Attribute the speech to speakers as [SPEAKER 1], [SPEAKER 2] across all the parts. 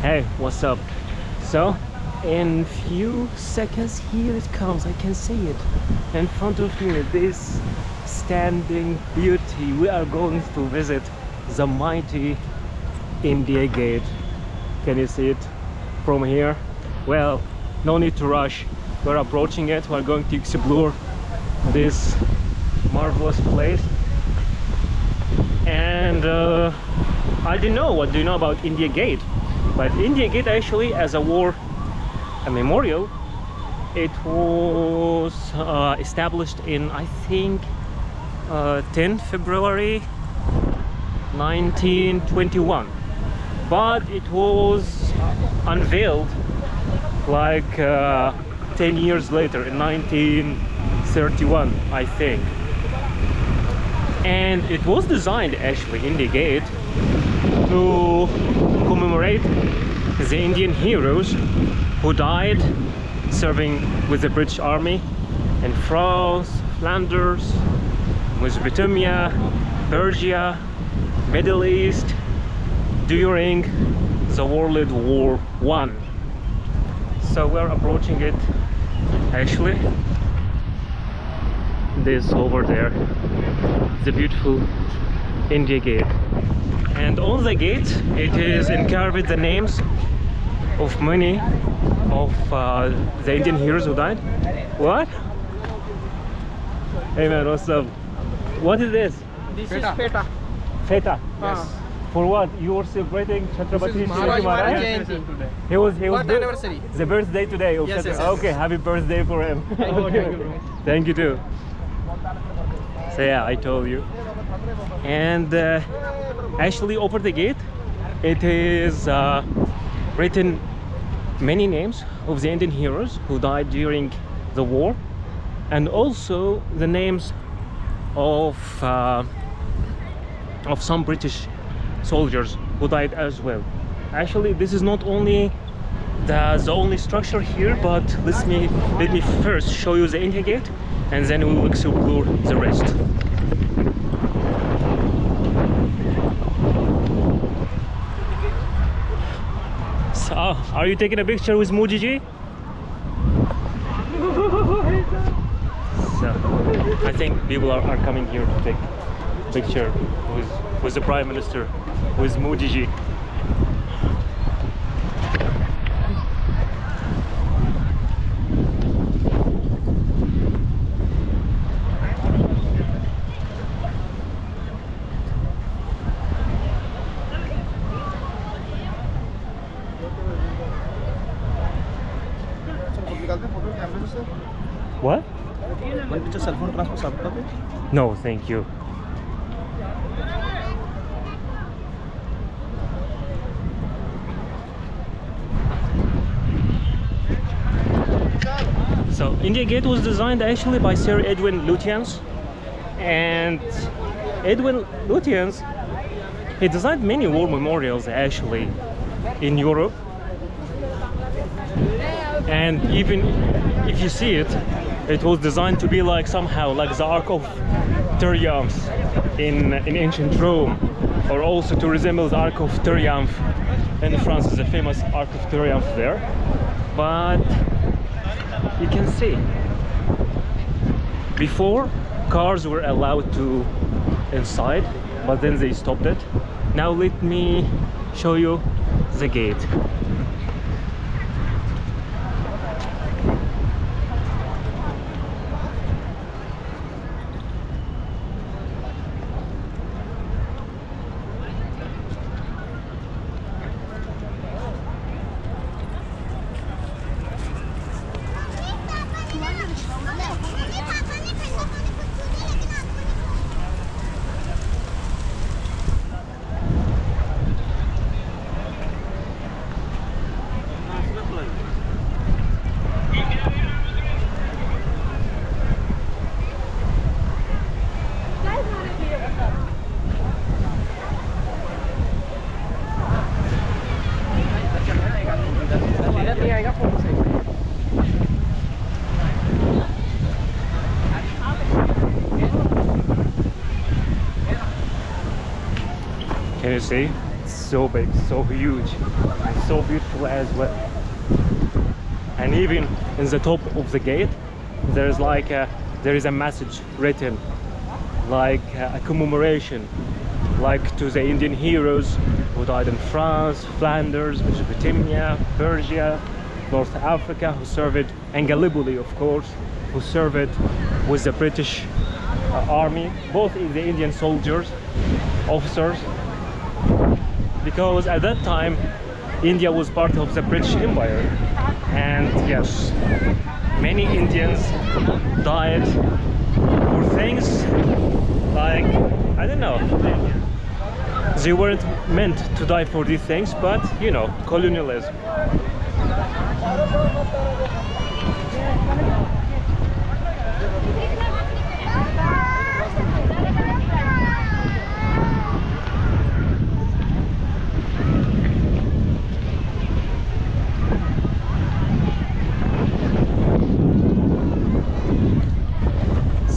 [SPEAKER 1] Hey, what's up? So, in few seconds, here it comes. I can see it in front of me. This standing beauty. We are going to visit the mighty India Gate. Can you see it from here? Well, no need to rush. We're approaching it. We're going to explore this marvelous place. And I didn't know. What do you know about India Gate? But India Gate actually, as a memorial, it was established in, I think, 10 February 1921. But it was unveiled like 10 years later, in 1931, I think. And it was designed, actually, India Gate, to commemorate the Indian heroes who died serving with the British Army in France, Flanders, Mesopotamia, Persia, Middle East during the World War I. So we're approaching it, actually, this over there, the beautiful India Gate. And on the gate it is engraved the names of many of the Indian heroes who died. What? Hey man, what's up? What is this?
[SPEAKER 2] This is Feta.
[SPEAKER 1] Feta?
[SPEAKER 2] Yes.
[SPEAKER 1] For what? You were celebrating Chhatrapati Shivaji Maharaj?
[SPEAKER 2] Today.
[SPEAKER 1] He was
[SPEAKER 2] What anniversary?
[SPEAKER 1] the birthday today of
[SPEAKER 2] Yes,
[SPEAKER 1] Chhatrapati.
[SPEAKER 2] yes, yes,
[SPEAKER 1] Okay,
[SPEAKER 2] yes.
[SPEAKER 1] happy birthday for him.
[SPEAKER 2] Thank you, bro.
[SPEAKER 1] Thank you too. So yeah, I told you. And actually over the gate it is written many names of the Indian heroes who died during the war, and also the names of some British soldiers who died as well. Actually, this is not only the only structure here, but let me first show you the India Gate, and then we will explore the rest. So, are you taking a picture with Modi ji? So, I think people are coming here to take a picture with the Prime Minister, with Modi ji. What?
[SPEAKER 2] Want to cell phone transfer sub?
[SPEAKER 1] No, thank you. So India Gate was designed actually by Sir Edwin Lutyens, and Edwin Lutyens, he designed many war memorials actually in Europe, and even if you see it, it was designed to be like somehow like the Arc of Triomphe in ancient Rome, or also to resemble the Arc of Triomphe in France, the famous Arc of Triomphe there. But you can see, before cars were allowed to inside, but then they stopped it. Now let me show you the gate. Can you see? It's so big, so huge, and so beautiful as well. And even in the top of the gate, there's like there is a message written, like a commemoration, like to the Indian heroes who died in France, Flanders, Mesopotamia, Persia, North Africa, who served, and Gallipoli, of course, who served with the British army, both in the Indian soldiers, officers, because at that time India was part of the British Empire, and yes, many Indians died for things like, I don't know, they weren't meant to die for these things, but you know, colonialism.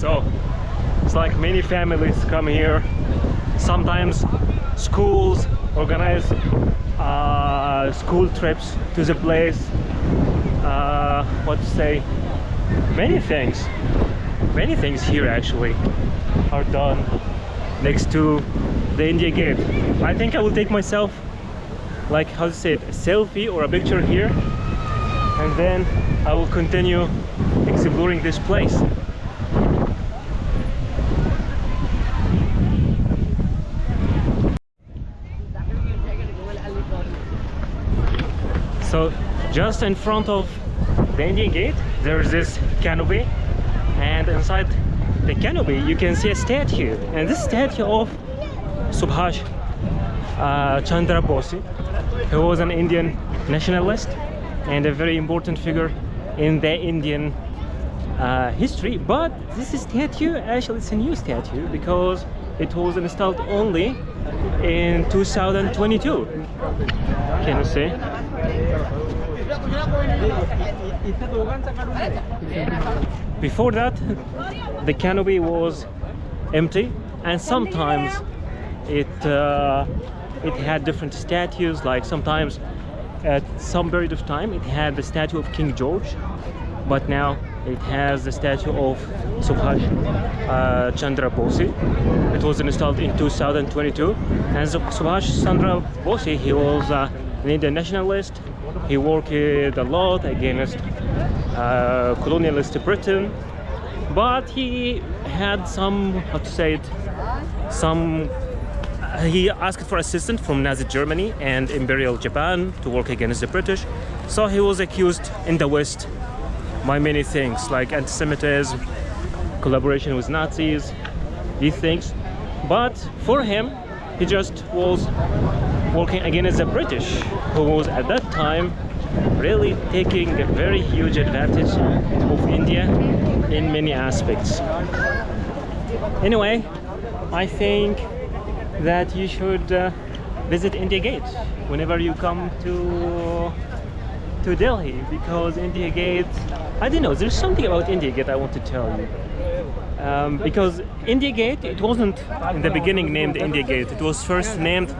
[SPEAKER 1] So it's like many families come here. Sometimes schools organize school trips to the place. What to say? Many things here actually are done next to the India Gate. I think I will take myself, like, how to say it, a selfie or a picture here, and then I will continue exploring this place. So just in front of the Indian Gate there's this canopy, and inside the canopy you can see a statue, and this statue of Subhash Chandra Bose, who was an Indian nationalist and a very important figure in the Indian history. But this statue, actually it's a new statue because it was installed only in 2022. Can you see? Before that, the canopy was empty, and sometimes it had different statues. Like sometimes, at some period of time, it had the statue of King George, but now it has the statue of Subhash Chandra Bose. It was installed in 2022, and Subhash Chandra Bose, he was an Indian nationalist. He worked a lot against colonialist Britain, but he had some, how to say it, he asked for assistance from Nazi Germany and Imperial Japan to work against the British. So he was accused in the West by many things like anti-Semitism, collaboration with Nazis, these things. But for him, he just was working against the British, who was at that time really taking a very huge advantage of India in many aspects. Anyway, I think that you should visit India Gate whenever you come to Delhi, because India Gate, I don't know, there's something about India Gate I want to tell you. Because India Gate, it wasn't in the beginning named India Gate. It was first named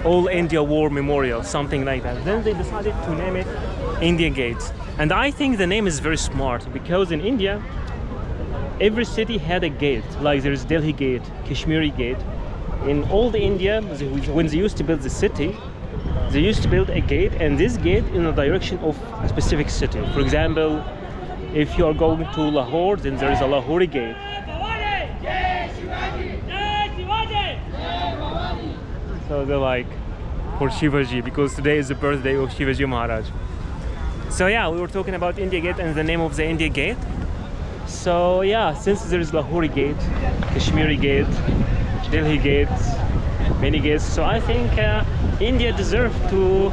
[SPEAKER 1] All India War Memorial, something like that. Then they decided to name it India Gate. And I think the name is very smart, because in India, every city had a gate. Like there's Delhi Gate, Kashmiri Gate. In all the India, when they used to build the city, they used to build a gate, and this gate in the direction of a specific city. For example, if you are going to Lahore, then there is a Lahori Gate. So they're like for Shivaji, because today is the birthday of Shivaji Maharaj. So yeah, we were talking about India Gate and the name of the India Gate. So yeah, since there is Lahori Gate, Kashmiri Gate, Delhi Gate, many gates, so I think India deserves to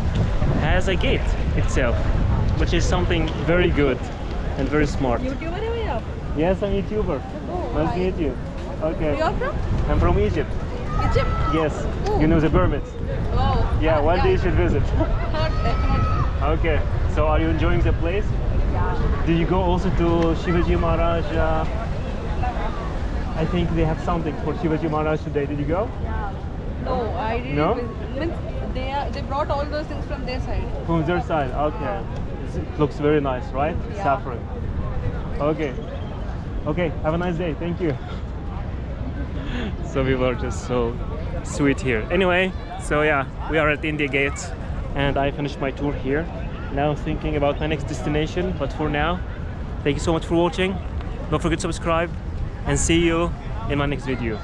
[SPEAKER 1] has a gate itself, which is something very good and very smart.
[SPEAKER 3] YouTuber है भैया आप?
[SPEAKER 1] Yes, I'm a YouTuber. Nice to meet you. Okay.
[SPEAKER 3] You are from?
[SPEAKER 1] I'm from Egypt.
[SPEAKER 3] Egypt?
[SPEAKER 1] Yes.
[SPEAKER 3] Oh.
[SPEAKER 1] You know the pyramids?
[SPEAKER 3] Wow.
[SPEAKER 1] Yeah, one day you should visit.
[SPEAKER 3] Definitely.
[SPEAKER 1] Okay. So are you enjoying the place?
[SPEAKER 3] Yeah.
[SPEAKER 1] Did you go also to Shivaji Maharaj? I think they have something for Shivaji Maharaj today. Did you go?
[SPEAKER 3] Yeah. No, I didn't.
[SPEAKER 1] No?
[SPEAKER 3] Means they brought all those things from their side.
[SPEAKER 1] From their side, okay. It looks very nice, right?
[SPEAKER 3] Yeah.
[SPEAKER 1] Saffron. Okay. Okay, have a nice day. Thank you. So people are just so sweet here. Anyway, so yeah, we are at India Gate and I finished my tour here. Now thinking about my next destination, but for now, thank you so much for watching. Don't forget to subscribe and see you in my next video.